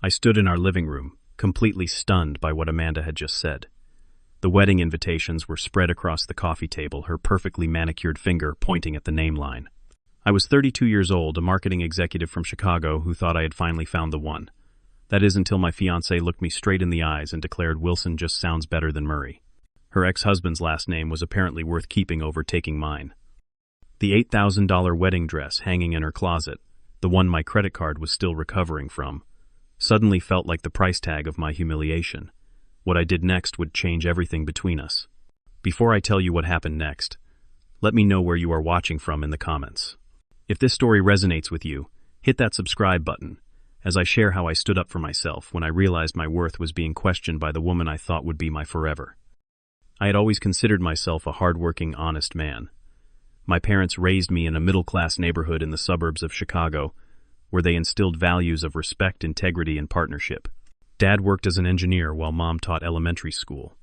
I stood in our living room, completely stunned by what Amanda had just said. The wedding invitations were spread across the coffee table, her perfectly manicured finger pointing at the name line. I was 32 years old, a marketing executive from Chicago who thought I had finally found the one. That is until my fiancée looked me straight in the eyes and declared Wilson just sounds better than Murray. Her ex-husband's last name was apparently worth keeping over taking mine. The $8,000 wedding dress hanging in her closet, the one my credit card was still recovering from, suddenly felt like the price tag of my humiliation. What I did next would change everything between us. Before I tell you what happened next, let me know where you are watching from in the comments. If this story resonates with you, hit that subscribe button, as I share how I stood up for myself when I realized my worth was being questioned by the woman I thought would be my forever. I had always considered myself a hardworking, honest man. My parents raised me in a middle-class neighborhood in the suburbs of Chicago, where they instilled values of respect, integrity, and partnership. Dad worked as an engineer while Mom taught elementary school.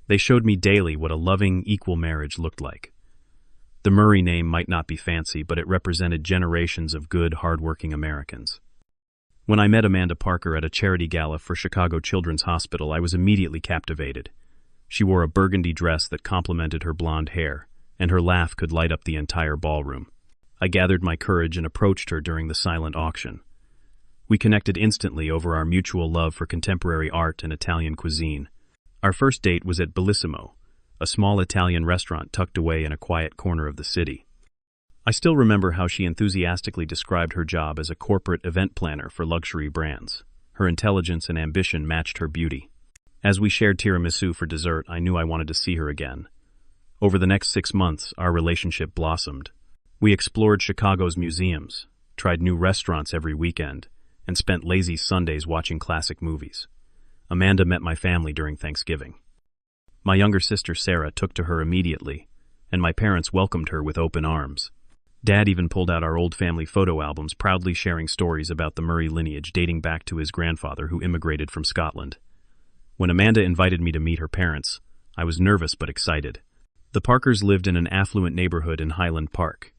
They showed me daily what a loving, equal marriage looked like. The Murray name might not be fancy, but it represented generations of good, hardworking Americans. When I met Amanda Parker at a charity gala for Chicago Children's Hospital, I was immediately captivated. She wore a burgundy dress that complemented her blonde hair, and her laugh could light up the entire ballroom. I gathered my courage and approached her during the silent auction. We connected instantly over our mutual love for contemporary art and Italian cuisine. Our first date was at Bellissimo, a small Italian restaurant tucked away in a quiet corner of the city. I still remember how she enthusiastically described her job as a corporate event planner for luxury brands. Her intelligence and ambition matched her beauty. As we shared tiramisu for dessert, I knew I wanted to see her again. Over the next 6 months, our relationship blossomed. We explored Chicago's museums, tried new restaurants every weekend, and spent lazy Sundays watching classic movies. Amanda met my family during Thanksgiving. My younger sister Sarah took to her immediately, and my parents welcomed her with open arms. Dad even pulled out our old family photo albums, proudly sharing stories about the Murray lineage dating back to his grandfather who immigrated from Scotland. When Amanda invited me to meet her parents, I was nervous but excited. The Parkers lived in an affluent neighborhood in Highland Park.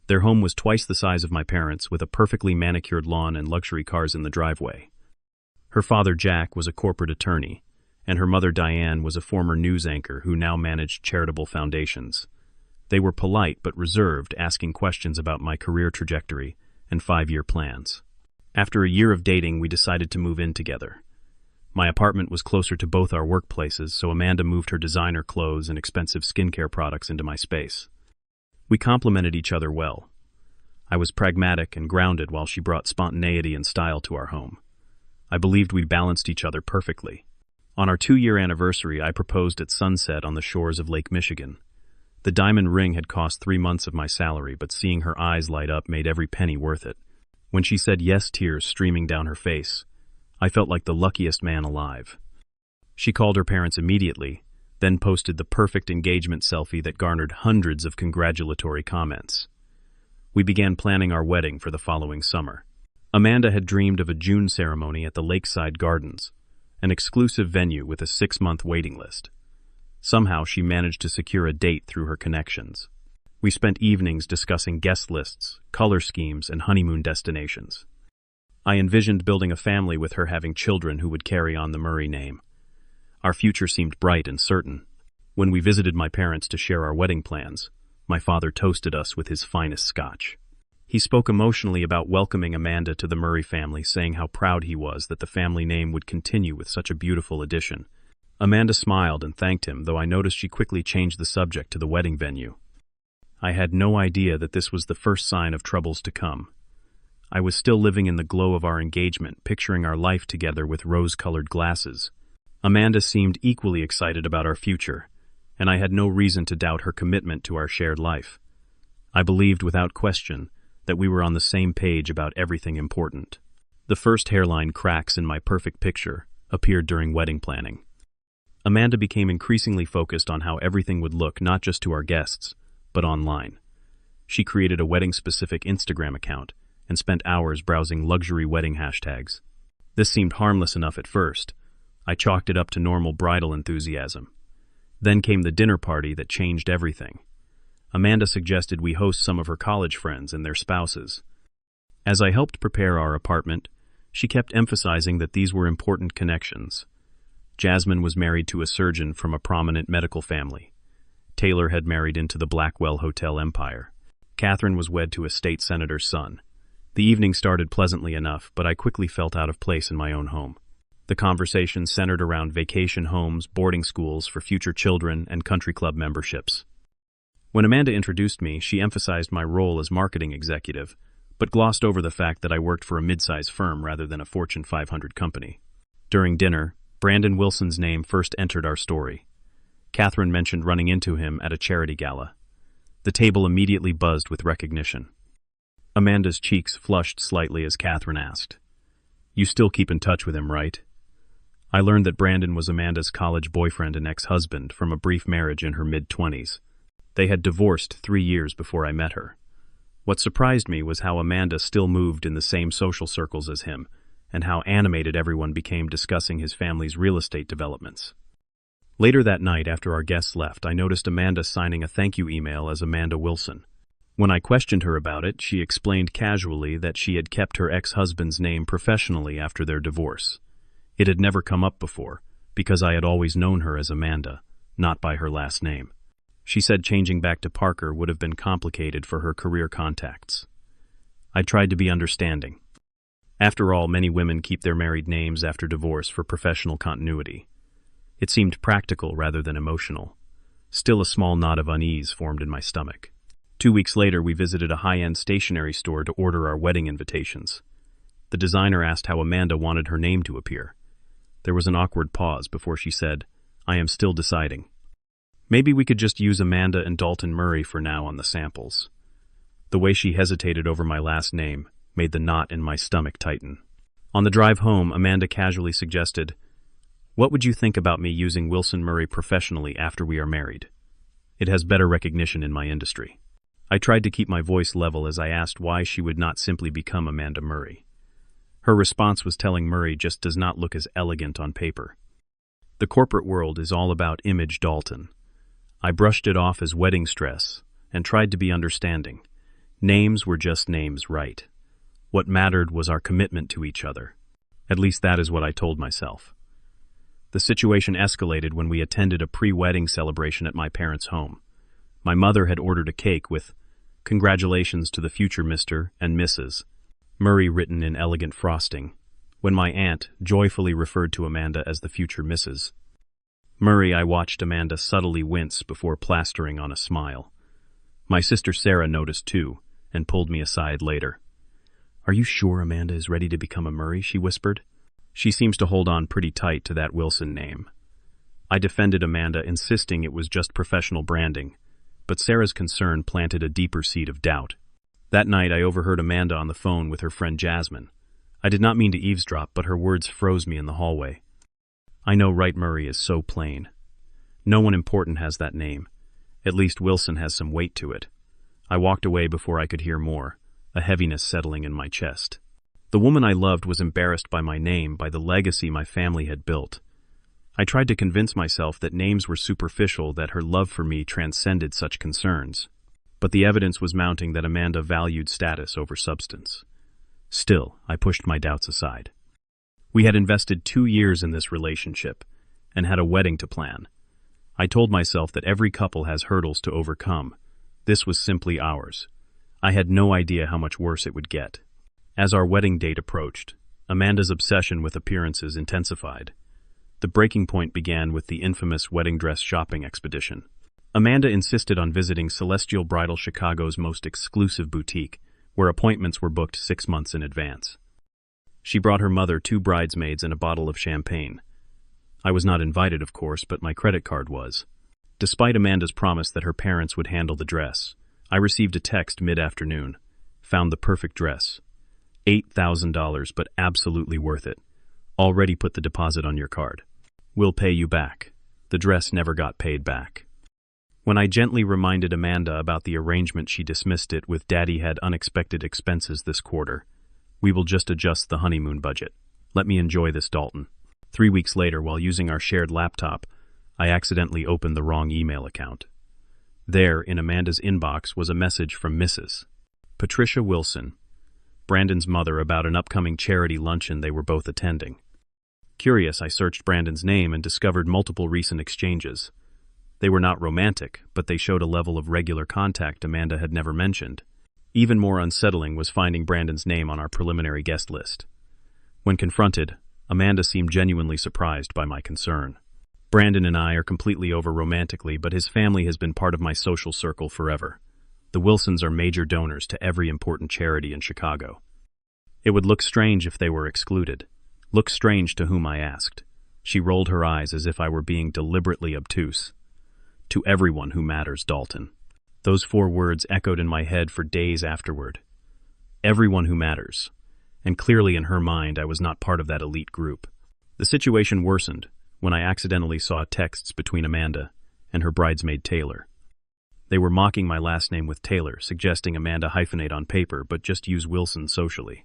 Their home was twice the size of my parents', with a perfectly manicured lawn and luxury cars in the driveway. Her father, Jack, was a corporate attorney, and her mother, Diane, was a former news anchor who now managed charitable foundations. They were polite but reserved, asking questions about my career trajectory and 5-year plans. After a year of dating, we decided to move in together. My apartment was closer to both our workplaces, so Amanda moved her designer clothes and expensive skincare products into my space. We complemented each other well. I was pragmatic and grounded while she brought spontaneity and style to our home. I believed we balanced each other perfectly. On our 2-year anniversary, I proposed at sunset on the shores of Lake Michigan. The diamond ring had cost 3 months of my salary, but seeing her eyes light up made every penny worth it. When she said yes, tears streaming down her face, I felt like the luckiest man alive. She called her parents immediately, then posted the perfect engagement selfie that garnered hundreds of congratulatory comments. We began planning our wedding for the following summer. Amanda had dreamed of a June ceremony at the Lakeside Gardens, an exclusive venue with a 6-month waiting list. Somehow she managed to secure a date through her connections. We spent evenings discussing guest lists, color schemes, and honeymoon destinations. I envisioned building a family with her, having children who would carry on the Murray name. Our future seemed bright and certain. When we visited my parents to share our wedding plans, my father toasted us with his finest scotch. He spoke emotionally about welcoming Amanda to the Murray family, saying how proud he was that the family name would continue with such a beautiful addition. Amanda smiled and thanked him, though I noticed she quickly changed the subject to the wedding venue. I had no idea that this was the first sign of troubles to come. I was still living in the glow of our engagement, picturing our life together with rose-colored glasses. Amanda seemed equally excited about our future, and I had no reason to doubt her commitment to our shared life. I believed without question that we were on the same page about everything important. The first hairline cracks in my perfect picture appeared during wedding planning. Amanda became increasingly focused on how everything would look, not just to our guests, but online. She created a wedding-specific Instagram account and spent hours browsing luxury wedding hashtags. This seemed harmless enough at first. I chalked it up to normal bridal enthusiasm. Then came the dinner party that changed everything. Amanda suggested we host some of her college friends and their spouses. As I helped prepare our apartment, She kept emphasizing that these were important connections. Jasmine was married to a surgeon from a prominent medical family. Taylor had married into the Blackwell Hotel empire. Catherine was wed to a state senator's son. The evening started pleasantly enough, but I quickly felt out of place in my own home. The conversation centered around vacation homes, boarding schools for future children, and country club memberships. When Amanda introduced me, she emphasized my role as marketing executive, but glossed over the fact that I worked for a mid-size firm rather than a Fortune 500 company. During dinner, Brandon Wilson's name first entered our story. Catherine mentioned running into him at a charity gala. The table immediately buzzed with recognition. Amanda's cheeks flushed slightly as Catherine asked, "You still keep in touch with him, right?" I learned that Brandon was Amanda's college boyfriend and ex-husband from a brief marriage in her mid-20s. They had divorced 3 years before I met her. What surprised me was how Amanda still moved in the same social circles as him, and how animated everyone became discussing his family's real estate developments. Later that night, after our guests left, I noticed Amanda signing a thank you email as Amanda Wilson. When I questioned her about it, she explained casually that she had kept her ex-husband's name professionally after their divorce. It had never come up before, because I had always known her as Amanda, not by her last name. She said changing back to Parker would have been complicated for her career contacts. I tried to be understanding. After all, many women keep their married names after divorce for professional continuity. It seemed practical rather than emotional. Still, a small knot of unease formed in my stomach. 2 weeks later, we visited a high-end stationery store to order our wedding invitations. The designer asked how Amanda wanted her name to appear. There was an awkward pause before she said, "I am still deciding. Maybe we could just use Amanda and Dalton Murray for now on the samples." The way she hesitated over my last name made the knot in my stomach tighten. On the drive home, Amanda casually suggested, "What would you think about me using Wilson Murray professionally after we are married? It has better recognition in my industry." I tried to keep my voice level as I asked why she would not simply become Amanda Murray. Her response was telling Murray just does not look as elegant on paper. The corporate world is all about image, Dalton. I brushed it off as wedding stress and tried to be understanding. Names were just names, right? What mattered was our commitment to each other. At least that is what I told myself. The situation escalated when we attended a pre-wedding celebration at my parents' home. My mother had ordered a cake with "Congratulations to the future Mr. and Mrs. Murray" written in elegant frosting, when my aunt joyfully referred to Amanda as the future Mrs. Murray. I watched Amanda subtly wince before plastering on a smile. My sister Sarah noticed too, and pulled me aside later. "Are you sure Amanda is ready to become a Murray?" she whispered. "She seems to hold on pretty tight to that Wilson name." I defended Amanda, insisting it was just professional branding, but Sarah's concern planted a deeper seed of doubt. That night I overheard Amanda on the phone with her friend Jasmine. I did not mean to eavesdrop, but her words froze me in the hallway. "I know, right? Murray is so plain. No one important has that name. At least Wilson has some weight to it." I walked away before I could hear more, a heaviness settling in my chest. The woman I loved was embarrassed by my name, by the legacy my family had built. I tried to convince myself that names were superficial, that her love for me transcended such concerns. But the evidence was mounting that Amanda valued status over substance. Still, I pushed my doubts aside. We had invested 2 years in this relationship and had a wedding to plan. I told myself that every couple has hurdles to overcome. This was simply ours. I had no idea how much worse it would get. As our wedding date approached, Amanda's obsession with appearances intensified. The breaking point began with the infamous wedding dress shopping expedition. Amanda insisted on visiting Celestial Bridal, Chicago's most exclusive boutique, where appointments were booked 6 months in advance. She brought her mother 2 bridesmaids and a bottle of champagne. I was not invited, of course, but my credit card was. Despite Amanda's promise that her parents would handle the dress, I received a text mid-afternoon. "Found the perfect dress. $8,000, but absolutely worth it. Already put the deposit on your card. We'll pay you back." The dress never got paid back. When I gently reminded Amanda about the arrangement, she dismissed it with, "Daddy had unexpected expenses this quarter. We will just adjust the honeymoon budget. Let me enjoy this, Dalton." 3 weeks later, while using our shared laptop, I accidentally opened the wrong email account. There, in Amanda's inbox, was a message from Mrs. Patricia Wilson. Brandon's mother, about an upcoming charity luncheon they were both attending. Curious, I searched Brandon's name and discovered multiple recent exchanges. They were not romantic, but they showed a level of regular contact Amanda had never mentioned. Even more unsettling was finding Brandon's name on our preliminary guest list. When confronted, Amanda seemed genuinely surprised by my concern. Brandon and I are completely over romantically, but his family has been part of my social circle forever. The Wilsons are major donors to every important charity in Chicago. It would look strange if they were excluded. Look strange to whom, I asked. She rolled her eyes as if I were being deliberately obtuse. To everyone who matters, Dalton. Those 4 words echoed in my head for days afterward. Everyone who matters. And clearly in her mind, I was not part of that elite group. The situation worsened when I accidentally saw texts between Amanda and her bridesmaid Taylor. They were mocking my last name with Taylor, suggesting Amanda hyphenate on paper but just use Wilson socially.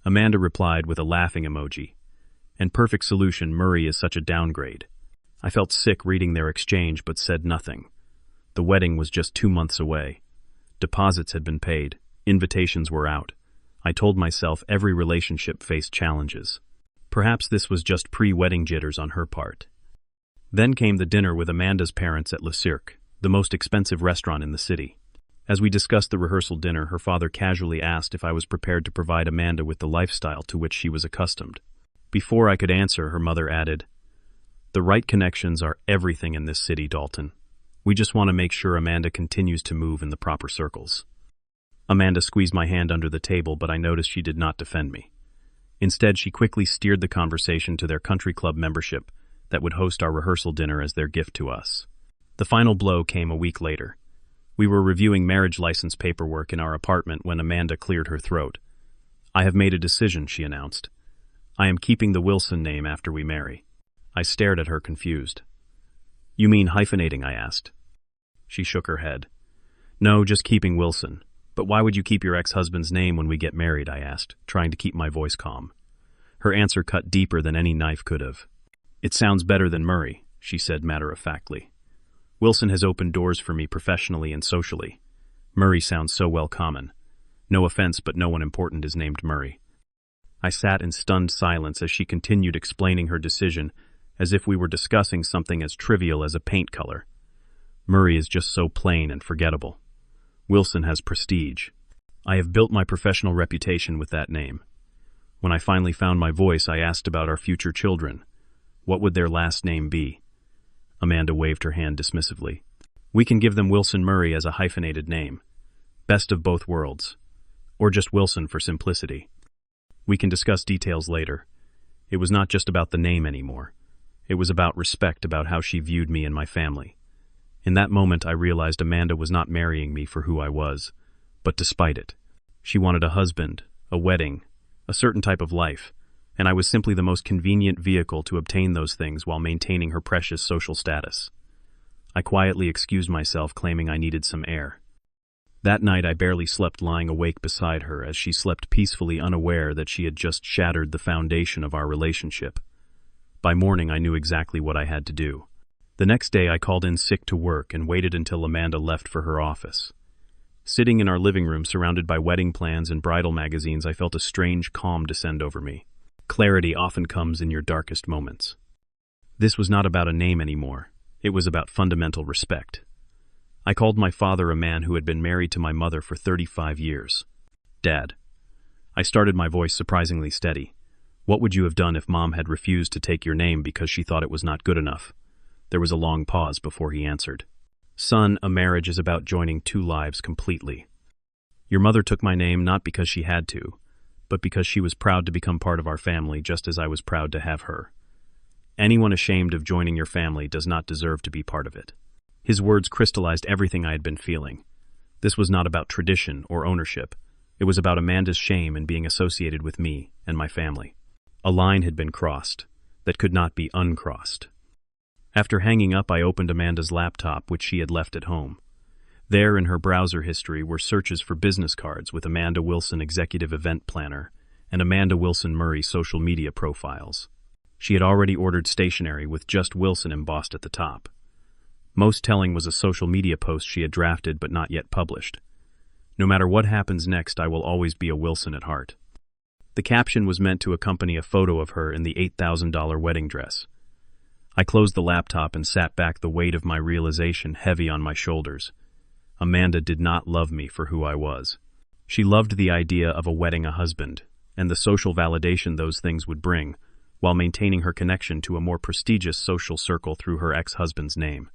Amanda replied with a laughing emoji. And perfect solution, Murray is such a downgrade. I felt sick reading their exchange but said nothing. The wedding was just 2 months away. Deposits had been paid. Invitations were out. I told myself every relationship faced challenges. Perhaps this was just pre-wedding jitters on her part. Then came the dinner with Amanda's parents at Le Cirque, the most expensive restaurant in the city. As we discussed the rehearsal dinner, her father casually asked if I was prepared to provide Amanda with the lifestyle to which she was accustomed. Before I could answer, her mother added, "The right connections are everything in this city, Dalton. We just want to make sure Amanda continues to move in the proper circles." Amanda squeezed my hand under the table, but I noticed she did not defend me. Instead, she quickly steered the conversation to their country club membership that would host our rehearsal dinner as their gift to us. The final blow came a week later. We were reviewing marriage license paperwork in our apartment when Amanda cleared her throat. "I have made a decision," she announced. "I am keeping the Wilson name after we marry." I stared at her, confused. "You mean hyphenating?" I asked. She shook her head. "No, just keeping Wilson. But why would you keep your ex-husband's name when we get married?" I asked, trying to keep my voice calm. Her answer cut deeper than any knife could have. "It sounds better than Murray," she said matter-of-factly. "Wilson has opened doors for me professionally and socially. Murray sounds so well common. No offense, but no one important is named Murray." I sat in stunned silence as she continued explaining her decision, as if we were discussing something as trivial as a paint color. "Murray is just so plain and forgettable. Wilson has prestige. I have built my professional reputation with that name. When I finally found my voice, I asked about our future children. What would their last name be?" Amanda waved her hand dismissively. "We can give them Wilson Murray as a hyphenated name. Best of both worlds. Or just Wilson for simplicity. We can discuss details later. It was not just about the name anymore. It was about respect, about how she viewed me and my family. In that moment, I realized Amanda was not marrying me for who I was, but despite it. She wanted a husband, a wedding, a certain type of life, and I was simply the most convenient vehicle to obtain those things while maintaining her precious social status. I quietly excused myself, claiming I needed some air. That night, I barely slept, lying awake beside her as she slept peacefully, unaware that she had just shattered the foundation of our relationship. By morning, I knew exactly what I had to do. The next day, I called in sick to work and waited until Amanda left for her office. Sitting in our living room, surrounded by wedding plans and bridal magazines, I felt a strange calm descend over me. Clarity often comes in your darkest moments. This was not about a name anymore. It was about fundamental respect. I called my father, a man who had been married to my mother for 35 years. "Dad." I started, my voice surprisingly steady. "What would you have done if Mom had refused to take your name because she thought it was not good enough?" There was a long pause before he answered. "Son, a marriage is about joining 2 lives completely. Your mother took my name not because she had to, but because she was proud to become part of our family, just as I was proud to have her. Anyone ashamed of joining your family does not deserve to be part of it." His words crystallized everything I had been feeling. This was not about tradition or ownership. It was about Amanda's shame in being associated with me and my family. A line had been crossed that could not be uncrossed. After hanging up, I opened Amanda's laptop, which she had left at home. There, in her browser history, were searches for business cards with Amanda Wilson Executive Event Planner and Amanda Wilson Murray social media profiles. She had already ordered stationery with just Wilson embossed at the top. Most telling was a social media post she had drafted but not yet published. No matter what happens next, I will always be a Wilson at heart. The caption was meant to accompany a photo of her in the $8,000 wedding dress. I closed the laptop and sat back, the weight of my realization heavy on my shoulders. Amanda did not love me for who I was. She loved the idea of a wedding, a husband, and the social validation those things would bring, while maintaining her connection to a more prestigious social circle through her ex-husband's name.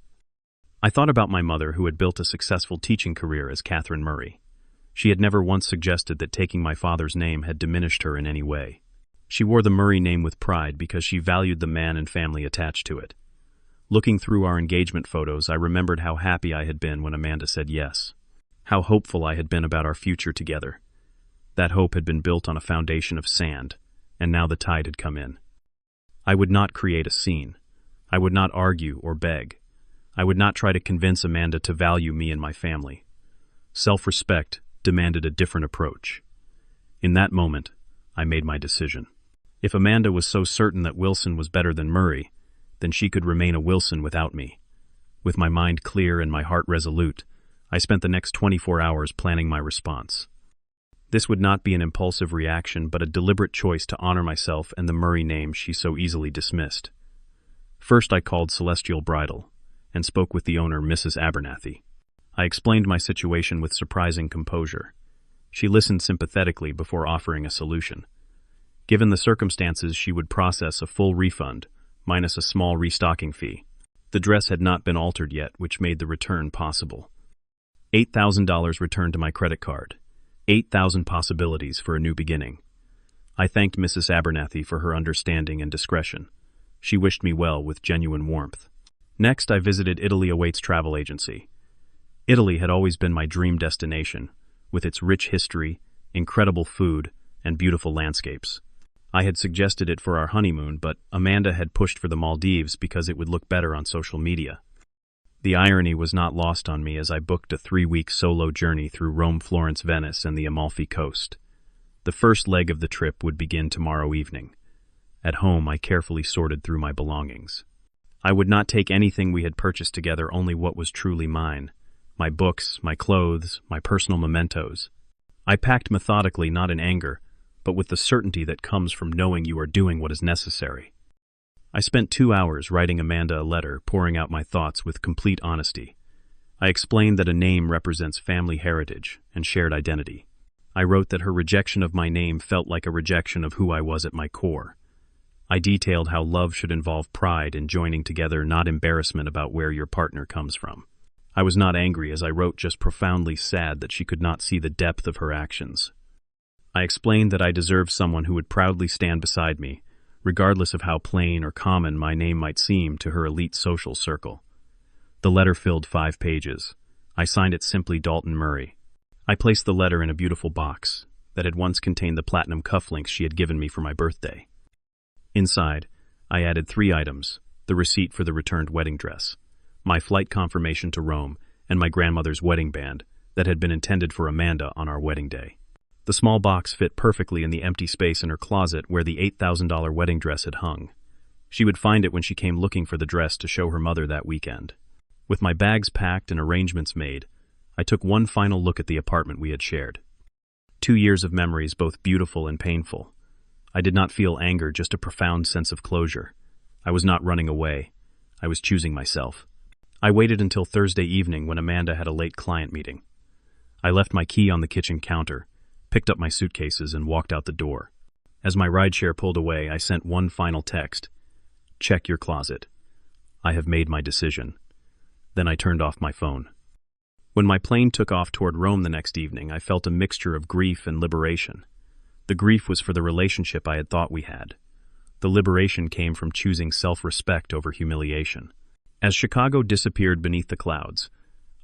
I thought about my mother, who had built a successful teaching career as Catherine Murray. She had never once suggested that taking my father's name had diminished her in any way. She wore the Murray name with pride because she valued the man and family attached to it. Looking through our engagement photos, I remembered how happy I had been when Amanda said yes. How hopeful I had been about our future together. That hope had been built on a foundation of sand, and now the tide had come in. I would not create a scene. I would not argue or beg. I would not try to convince Amanda to value me and my family. Self-respect demanded a different approach. In that moment, I made my decision. If Amanda was so certain that Wilson was better than Murray, then she could remain a Wilson without me. With my mind clear and my heart resolute, I spent the next 24 hours planning my response. This would not be an impulsive reaction, but a deliberate choice to honor myself and the Murray name she so easily dismissed. First, I called Celestial Bridal and spoke with the owner, Mrs. Abernathy. I explained my situation with surprising composure. She listened sympathetically before offering a solution. Given the circumstances, she would process a full refund, minus a small restocking fee. The dress had not been altered yet, which made the return possible. $8,000 returned to my credit card. 8,000 possibilities for a new beginning. I thanked Mrs. Abernathy for her understanding and discretion. She wished me well with genuine warmth. Next, I visited Italy Awaits Travel Agency. Italy had always been my dream destination, with its rich history, incredible food, and beautiful landscapes. I had suggested it for our honeymoon, but Amanda had pushed for the Maldives because it would look better on social media. The irony was not lost on me as I booked a 3-week solo journey through Rome, Florence, Venice, and the Amalfi Coast. The first leg of the trip would begin tomorrow evening. At home, I carefully sorted through my belongings. I would not take anything we had purchased together, only what was truly mine. My books, my clothes, my personal mementos. I packed methodically, not in anger, but with the certainty that comes from knowing you are doing what is necessary. I spent 2 hours writing Amanda a letter, pouring out my thoughts with complete honesty. I explained that a name represents family heritage and shared identity. I wrote that her rejection of my name felt like a rejection of who I was at my core. I detailed how love should involve pride in joining together, not embarrassment about where your partner comes from. I was not angry as I wrote, just profoundly sad that she could not see the depth of her actions. I explained that I deserved someone who would proudly stand beside me, regardless of how plain or common my name might seem to her elite social circle. The letter filled 5 pages. I signed it simply Dalton Murray. I placed the letter in a beautiful box that had once contained the platinum cufflinks she had given me for my birthday. Inside, I added 3 items: the receipt for the returned wedding dress, my flight confirmation to Rome, and my grandmother's wedding band that had been intended for Amanda on our wedding day. The small box fit perfectly in the empty space in her closet where the $8,000 wedding dress had hung. She would find it when she came looking for the dress to show her mother that weekend. With my bags packed and arrangements made, I took one final look at the apartment we had shared. 2 years of memories, both beautiful and painful. I did not feel anger, just a profound sense of closure. I was not running away. I was choosing myself. I waited until Thursday evening when Amanda had a late client meeting. I left my key on the kitchen counter, picked up my suitcases, and walked out the door. As my rideshare pulled away, I sent one final text: "Check your closet. I have made my decision." Then I turned off my phone. When my plane took off toward Rome the next evening, I felt a mixture of grief and liberation. The grief was for the relationship I had thought we had. The liberation came from choosing self-respect over humiliation. As Chicago disappeared beneath the clouds,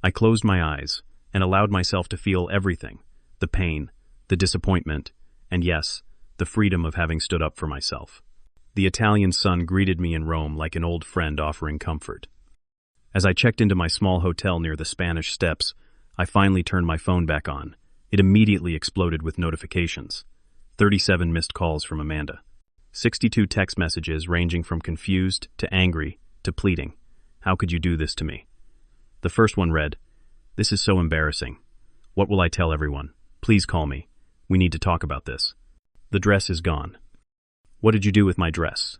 I closed my eyes and allowed myself to feel everything: the pain, the disappointment, and yes, the freedom of having stood up for myself. The Italian sun greeted me in Rome like an old friend offering comfort. As I checked into my small hotel near the Spanish Steps, I finally turned my phone back on. It immediately exploded with notifications. 37 missed calls from Amanda. 62 text messages ranging from confused to angry to pleading. How could you do this to me? The first one read, "This is so embarrassing. What will I tell everyone? Please call me. We need to talk about this. The dress is gone. What did you do with my dress?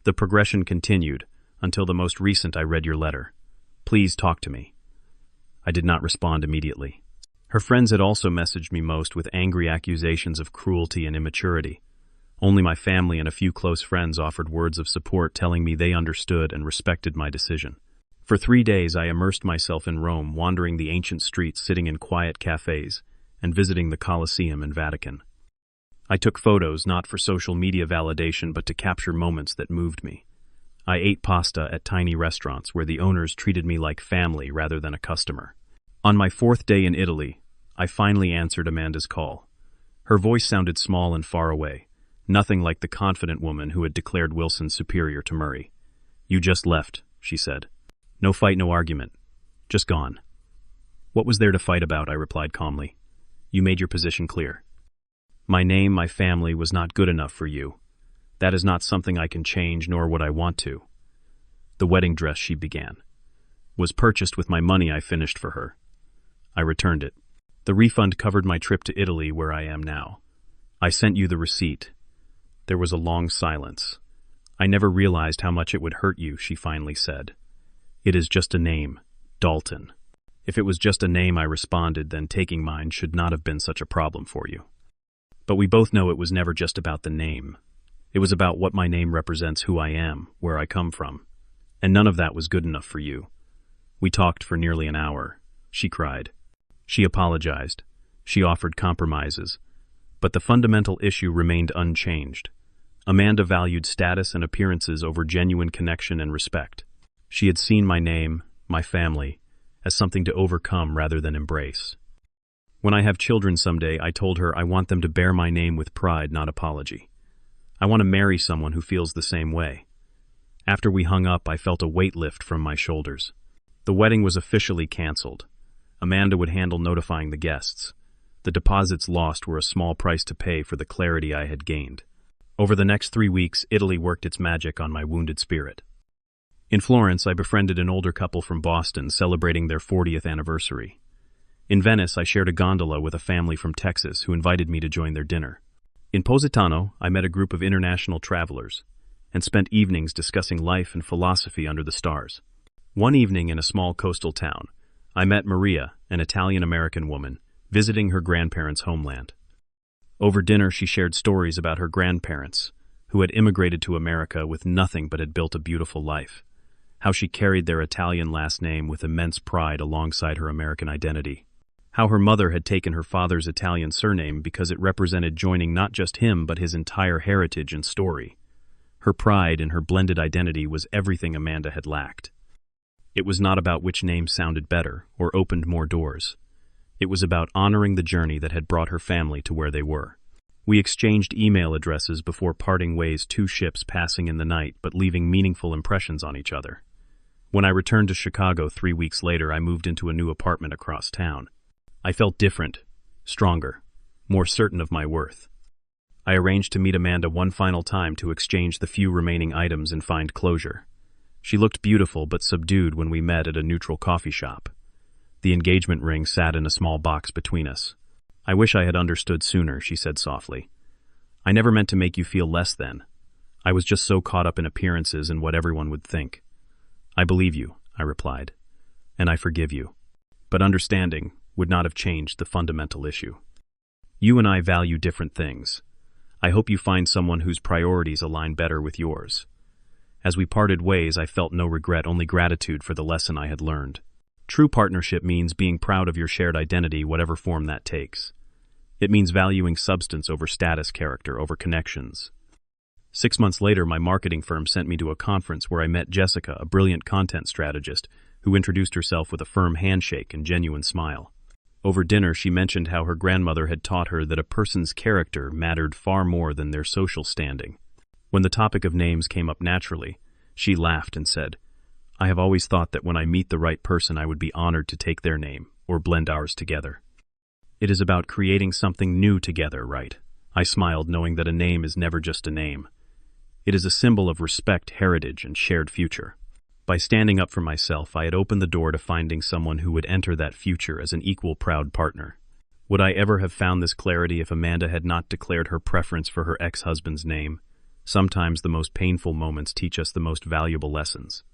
The progression continued until the most recent I read your letter. Please talk to me. I did not respond immediately. Her friends had also messaged me most with angry accusations of cruelty and immaturity. Only my family and a few close friends offered words of support, telling me they understood and respected my decision. For 3 days I immersed myself in Rome, wandering the ancient streets, sitting in quiet cafes, and visiting the Colosseum and Vatican. I took photos not for social media validation but to capture moments that moved me. I ate pasta at tiny restaurants where the owners treated me like family rather than a customer. On my 4th day in Italy, I finally answered Amanda's call. Her voice sounded small and far away, nothing like the confident woman who had declared Wilson superior to Murray. You just left, she said. No fight, no argument. Just gone. What was there to fight about? I replied calmly. You made your position clear. My name, my family, was not good enough for you. That is not something I can change, nor would I want to. The wedding dress, she began, was purchased with my money I finished for her. I returned it. The refund covered my trip to Italy, where I am now. I sent you the receipt. There was a long silence. I never realized how much it would hurt you, she finally said. It is just a name, Dalton. If it was just a name, I responded, then taking mine should not have been such a problem for you. But we both know it was never just about the name. It was about what my name represents, who I am, where I come from. And none of that was good enough for you. We talked for nearly an hour. She cried. She apologized. She offered compromises. But the fundamental issue remained unchanged. Amanda valued status and appearances over genuine connection and respect. She had seen my name, my family, as something to overcome rather than embrace. When I have children someday, I told her I want them to bear my name with pride, not apology. I want to marry someone who feels the same way. After we hung up, I felt a weight lift from my shoulders. The wedding was officially canceled. Amanda would handle notifying the guests. The deposits lost were a small price to pay for the clarity I had gained. Over the next 3 weeks, Italy worked its magic on my wounded spirit. In Florence, I befriended an older couple from Boston celebrating their 40th anniversary. In Venice, I shared a gondola with a family from Texas who invited me to join their dinner. In Positano, I met a group of international travelers and spent evenings discussing life and philosophy under the stars. One evening in a small coastal town, I met Maria, an Italian-American woman, visiting her grandparents' homeland. Over dinner, she shared stories about her grandparents, who had immigrated to America with nothing but had built a beautiful life, how she carried their Italian last name with immense pride alongside her American identity, how her mother had taken her father's Italian surname because it represented joining not just him but his entire heritage and story. Her pride in her blended identity was everything Amanda had lacked. It was not about which name sounded better or opened more doors. It was about honoring the journey that had brought her family to where they were. We exchanged email addresses before parting ways, 2 ships passing in the night but leaving meaningful impressions on each other. When I returned to Chicago 3 weeks later, I moved into a new apartment across town. I felt different, stronger, more certain of my worth. I arranged to meet Amanda one final time to exchange the few remaining items and find closure. She looked beautiful but subdued when we met at a neutral coffee shop. The engagement ring sat in a small box between us. I wish I had understood sooner, she said softly. I never meant to make you feel less than. I was just so caught up in appearances and what everyone would think. I believe you, I replied, and I forgive you. But understanding would not have changed the fundamental issue. You and I value different things. I hope you find someone whose priorities align better with yours. As we parted ways, I felt no regret, only gratitude for the lesson I had learned. True partnership means being proud of your shared identity, whatever form that takes. It means valuing substance over status, character over connections. 6 months later, my marketing firm sent me to a conference where I met Jessica, a brilliant content strategist, who introduced herself with a firm handshake and genuine smile. Over dinner, she mentioned how her grandmother had taught her that a person's character mattered far more than their social standing. When the topic of names came up naturally, she laughed and said, I have always thought that when I meet the right person, I would be honored to take their name or blend ours together. It is about creating something new together, right? I smiled, knowing that a name is never just a name. It is a symbol of respect, heritage, and shared future. By standing up for myself, I had opened the door to finding someone who would enter that future as an equal proud partner. Would I ever have found this clarity if Amanda had not declared her preference for her ex-husband's name? Sometimes the most painful moments teach us the most valuable lessons.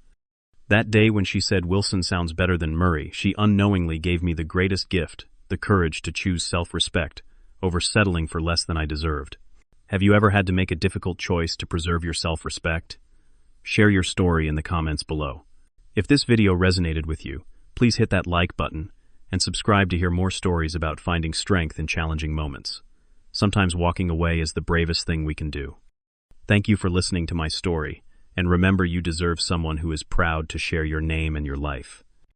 That day when she said Wilson sounds better than Murray, she unknowingly gave me the greatest gift, the courage to choose self-respect over settling for less than I deserved. Have you ever had to make a difficult choice to preserve your self-respect? Share your story in the comments below. If this video resonated with you, please hit that like button and subscribe to hear more stories about finding strength in challenging moments. Sometimes walking away is the bravest thing we can do. Thank you for listening to my story, and remember you deserve someone who is proud to share your name and your life.